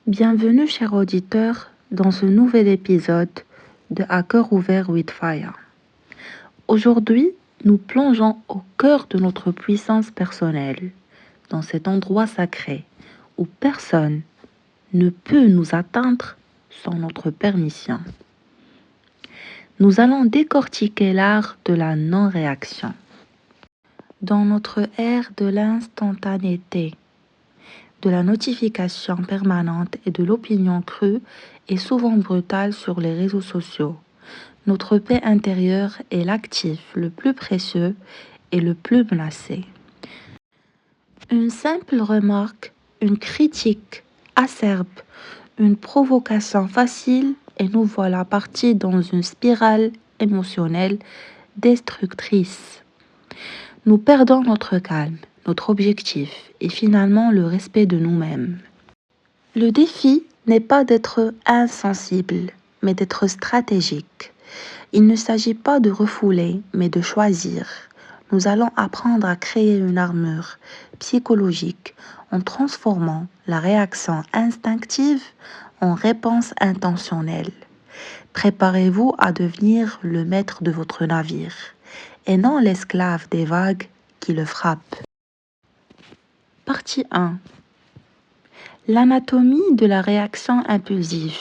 Bienvenue, chers auditeurs, dans ce nouvel épisode de À cœur ouvert with Fire. Aujourd'hui, nous plongeons au cœur de notre puissance personnelle, dans cet endroit sacré où personne ne peut nous atteindre sans notre permission. Nous allons décortiquer l'art de la non-réaction. Dans notre ère de l'instantanéité, de la notification permanente et de l'opinion crue et souvent brutale sur les réseaux sociaux, notre paix intérieure est l'actif le plus précieux et le plus menacé. Une simple remarque, une critique acerbe, une provocation facile et nous voilà partis dans une spirale émotionnelle destructrice. Nous perdons notre calme, notre objectif et finalement le respect de nous-mêmes. Le défi n'est pas d'être insensible, mais d'être stratégique. Il ne s'agit pas de refouler, mais de choisir. Nous allons apprendre à créer une armure psychologique en transformant la réaction instinctive en réponse intentionnelle. Préparez-vous à devenir le maître de votre navire et non l'esclave des vagues qui le frappent. Partie 1. L'anatomie de la réaction impulsive.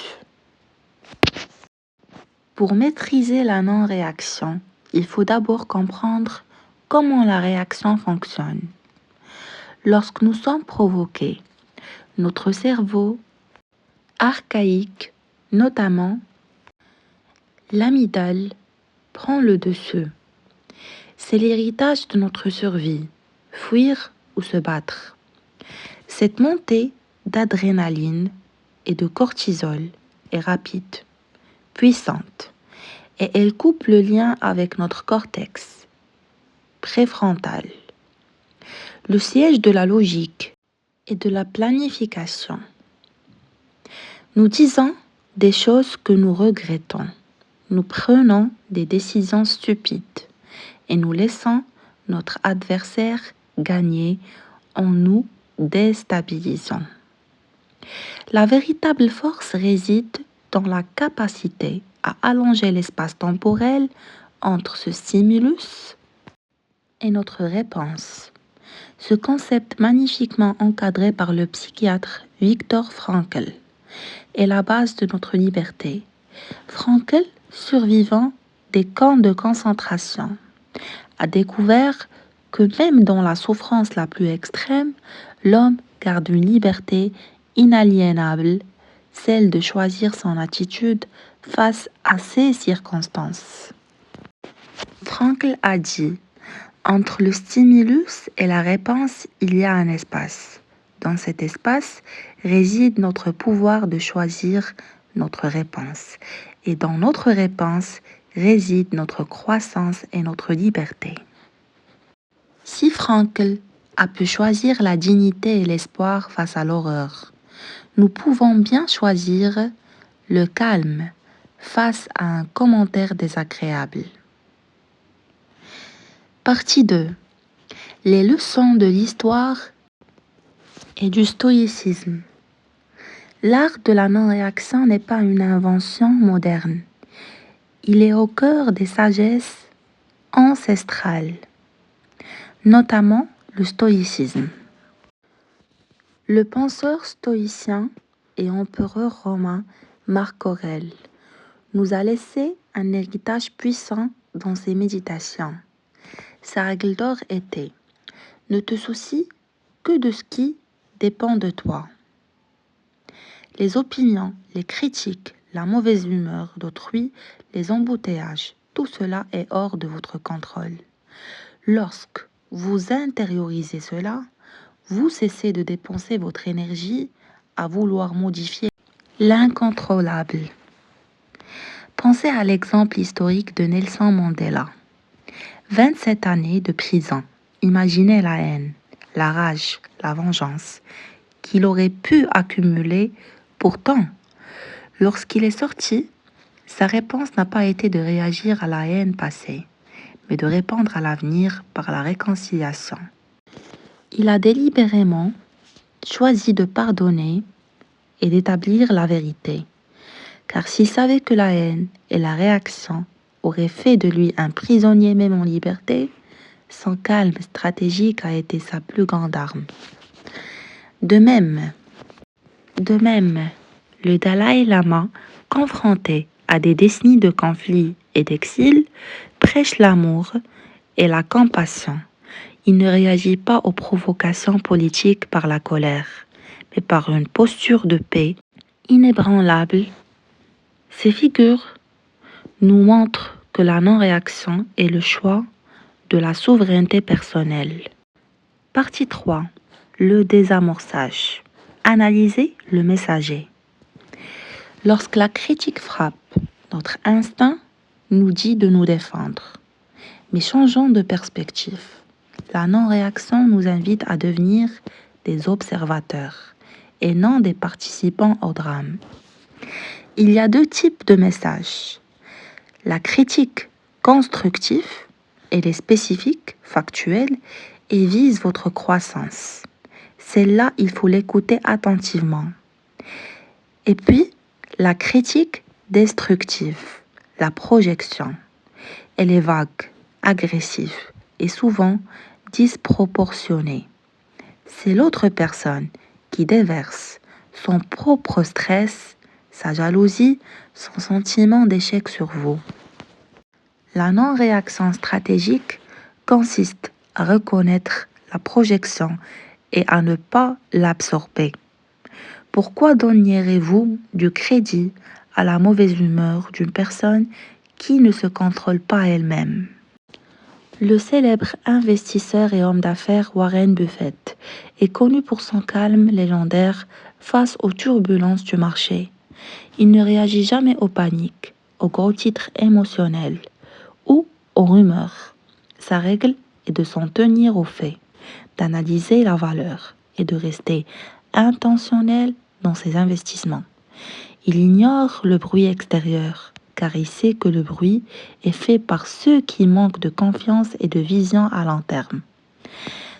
Pour maîtriser la non-réaction, il faut d'abord comprendre comment la réaction fonctionne. Lorsque nous sommes provoqués, notre cerveau archaïque, notamment l'amygdale, prend le dessus. C'est l'héritage de notre survie, fuir ou se battre. Cette montée d'adrénaline et de cortisol est rapide, puissante, et elle coupe le lien avec notre cortex préfrontal, le siège de la logique et de la planification. Nous disons des choses que nous regrettons, nous prenons des décisions stupides et nous laissons notre adversaire gagner en nous déstabilisant. La véritable force réside dans la capacité à allonger l'espace temporel entre ce stimulus et notre réponse. Ce concept magnifiquement encadré par le psychiatre Viktor Frankl est la base de notre liberté. Frankl, survivant des camps de concentration, a découvert que même dans la souffrance la plus extrême, l'homme garde une liberté inaliénable, celle de choisir son attitude face à ces circonstances. Frankl a dit: entre le stimulus et la réponse, il y a un espace. Dans cet espace réside notre pouvoir de choisir notre réponse. Et dans notre réponse réside notre croissance et notre liberté. Si Frankl a pu choisir la dignité et l'espoir face à l'horreur, nous pouvons bien choisir le calme face à un commentaire désagréable. Partie 2. Les leçons de l'histoire et du stoïcisme. L'art de la non-réaction n'est pas une invention moderne. Il est au cœur des sagesses ancestrales, notamment le stoïcisme. Le penseur stoïcien et empereur romain Marc Aurèle nous a laissé un héritage puissant dans ses méditations. Sa règle d'or était: ne te soucie que de ce qui dépend de toi. Les opinions, les critiques, la mauvaise humeur d'autrui, les embouteillages, tout cela est hors de votre contrôle. Lorsque vous intériorisez cela, vous cessez de dépenser votre énergie à vouloir modifier l'incontrôlable. Pensez à l'exemple historique de Nelson Mandela. 27 années de prison. Imaginez la haine, la rage, la vengeance qu'il aurait pu accumuler. Pourtant, lorsqu'il est sorti, sa réponse n'a pas été de réagir à la haine passée, mais de répondre à l'avenir par la réconciliation. Il a délibérément choisi de pardonner et d'établir la vérité. Car s'il savait que la haine et la réaction auraient fait de lui un prisonnier même en liberté, son calme stratégique a été sa plus grande arme. De même, le Dalai Lama, confronté à des décennies de conflits et d'exil, prêche l'amour et la compassion. Il ne réagit pas aux provocations politiques par la colère, mais par une posture de paix inébranlable. Ces figures nous montrent que la non-réaction est le choix de la souveraineté personnelle. Partie 3. Le désamorçage. Analyser le messager. Lorsque la critique frappe, notre instinct nous dit de nous défendre. Mais changeons de perspective. La non-réaction nous invite à devenir des observateurs et non des participants au drame. Il y a deux types de messages. La critique constructive, elle est spécifique, factuelle et vise votre croissance. Celle-là, il faut l'écouter attentivement. Et puis, la critique destructive, la projection. Elle est vague, agressive et souvent disproportionnée. C'est l'autre personne qui déverse son propre stress, sa jalousie, son sentiment d'échec sur vous. La non-réaction stratégique consiste à reconnaître la projection et à ne pas l'absorber. Pourquoi donneriez-vous du crédit à la mauvaise humeur d'une personne qui ne se contrôle pas elle-même? Le célèbre investisseur et homme d'affaires Warren Buffett est connu pour son calme légendaire face aux turbulences du marché. Il ne réagit jamais aux paniques, aux gros titres émotionnels ou aux rumeurs. Sa règle est de s'en tenir aux faits, d'analyser la valeur et de rester intentionnel dans ses investissements. Il ignore le bruit extérieur, car il sait que le bruit est fait par ceux qui manquent de confiance et de vision à long terme.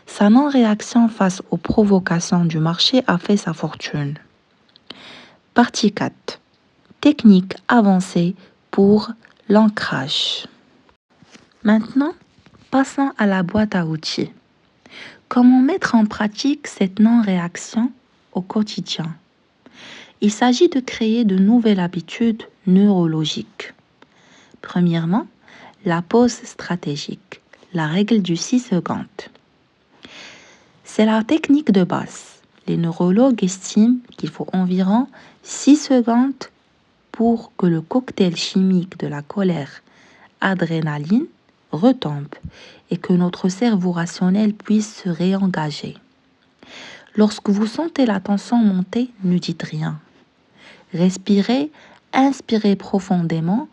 Sa non-réaction face aux provocations du marché a fait sa fortune. Partie 4. Technique avancée pour l'ancrage. Maintenant, passons à la boîte à outils. Comment mettre en pratique cette non-réaction au quotidien? Il s'agit de créer de nouvelles habitudes neurologiques. Premièrement, la pause stratégique, la règle du 6 secondes. C'est la technique de base. Les neurologues estiment qu'il faut environ 6 secondes pour que le cocktail chimique de la colère, adrénaline, retombe et que notre cerveau rationnel puisse se réengager. Lorsque vous sentez la tension monter, ne dites rien. Respirez, inspirez profondément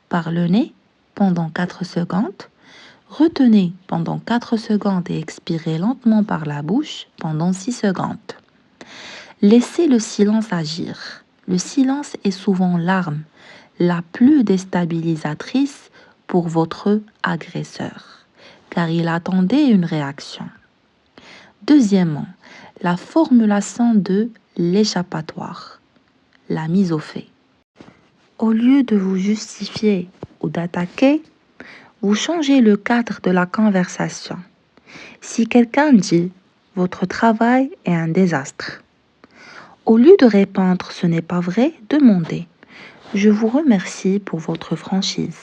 par le nez pendant 4 secondes. Retenez pendant 4 secondes et expirez lentement par la bouche pendant 6 secondes. Laissez le silence agir. Le silence est souvent l'arme la plus déstabilisatrice pour votre agresseur, car il attendait une réaction. Deuxièmement, la formulation de l'échappatoire, la mise au fait. Au lieu de vous justifier ou d'attaquer, vous changez le cadre de la conversation. Si quelqu'un dit « votre travail est un désastre », au lieu de répondre « ce n'est pas vrai », demandez « je vous remercie pour votre franchise.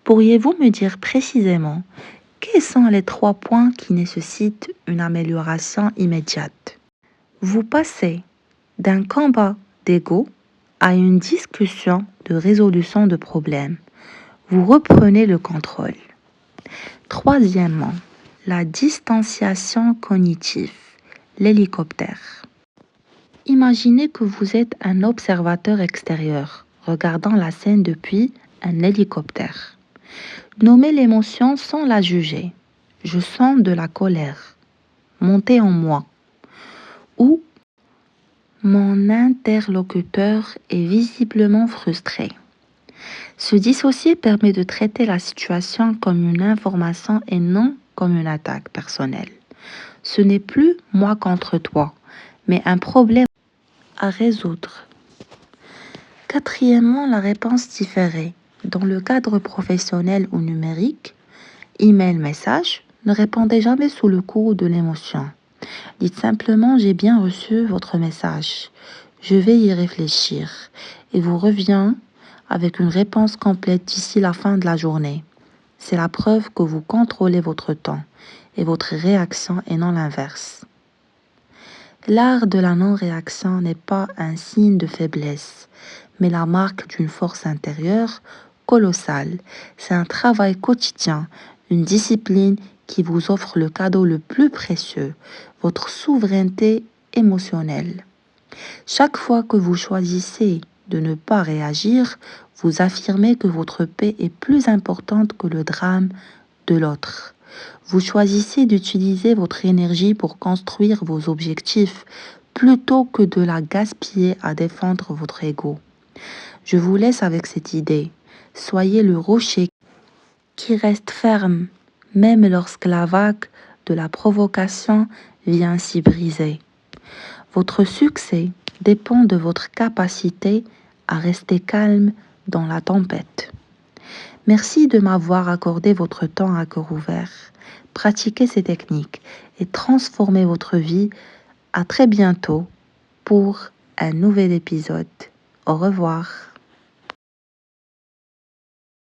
Pourriez-vous me dire précisément quels sont les 3 points qui nécessitent une amélioration immédiate ?» Vous passez d'un combat d'ego à une discussion de résolution de problèmes. Vous reprenez le contrôle. Troisièmement, la distanciation cognitive, l'hélicoptère. Imaginez que vous êtes un observateur extérieur, regardant la scène depuis un hélicoptère. Nommez l'émotion sans la juger. Je sens de la colère monter en moi. Ou mon interlocuteur est visiblement frustré. Se dissocier permet de traiter la situation comme une information et non comme une attaque personnelle. Ce n'est plus moi contre toi, mais un problème à résoudre. Quatrièmement, la réponse différée. Dans le cadre professionnel ou numérique, email, message, ne répondez jamais sous le coup de l'émotion. Dites simplement j'ai bien reçu votre message. Je vais y réfléchir et vous reviens avec une réponse complète d'ici la fin de la journée. C'est la preuve que vous contrôlez votre temps et votre réaction et non l'inverse. L'art de la non-réaction n'est pas un signe de faiblesse, mais la marque d'une force intérieure colossale. C'est un travail quotidien, une discipline qui vous offre le cadeau le plus précieux, votre souveraineté émotionnelle. Chaque fois que vous choisissez de ne pas réagir, vous affirmez que votre paix est plus importante que le drame de l'autre. Vous choisissez d'utiliser votre énergie pour construire vos objectifs plutôt que de la gaspiller à défendre votre ego. Je vous laisse avec cette idée. Soyez le rocher qui reste ferme, même lorsque la vague de la provocation vient s'y briser. Votre succès dépend de votre capacité à rester calme dans la tempête. Merci de m'avoir accordé votre temps à cœur ouvert. Pratiquez ces techniques et transformez votre vie. À très bientôt pour un nouvel épisode. Au revoir.